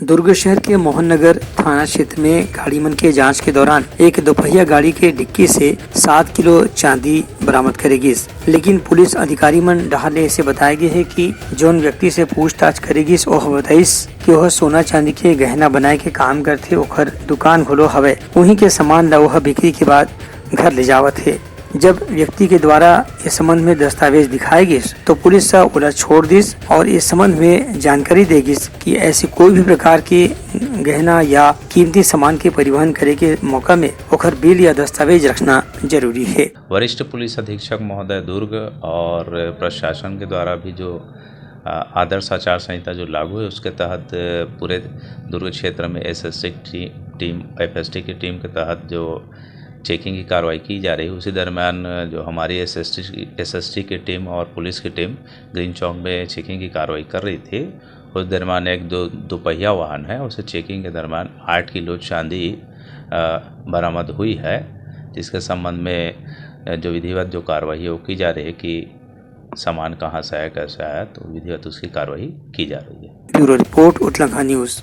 दुर्ग शहर के मोहन नगर थाना क्षेत्र में गाड़ी मन के जांच के दौरान एक दोपहिया गाड़ी के डिक्की से 7 किलो चांदी बरामद करेगी। लेकिन पुलिस अधिकारी मन डहाले ऐसे बताए गए है कि जोन व्यक्ति से पूछताछ करेगी वह बताइस कि वह सोना चांदी के गहना बनाए के काम करथे, ओखर दुकान घलो हवे, वहीं के सामान ला वह बिक्री के बाद घर ले जावत है। जब व्यक्ति के द्वारा इस संबंध में दस्तावेज दिखाए गए तो पुलिस ओला छोड़ दिस और इस संबंध में जानकारी देगी कि ऐसे कोई भी प्रकार के गहना या कीमती सामान के परिवहन करे के मौका में ओखर बिल या दस्तावेज रखना जरूरी है। वरिष्ठ पुलिस अधीक्षक महोदय दुर्ग और प्रशासन के द्वारा भी जो आदर्श आचार संहिता जो लागू है उसके तहत पूरे दुर्ग क्षेत्र में एसएसटी टीम एफएसटी की टीम के तहत जो चेकिंग की कार्रवाई की जा रही है, उसी दरम्यान जो हमारी एसएसटी की टीम और पुलिस की टीम ग्रीन चौक में चेकिंग की कार्रवाई कर रही थी। उस दरम्यान एक दोपहिया वाहन है, उसे चेकिंग के दरम्यान 8 किलो चांदी बरामद हुई है, जिसके संबंध में जो विधिवत जो कार्रवाई है वो की जा रही है कि सामान कहाँ से आया कैसे आया, तो विधिवत उसकी कार्रवाई की जा रही है। ब्यूरो रिपोर्ट, उतलाखा न्यूज़।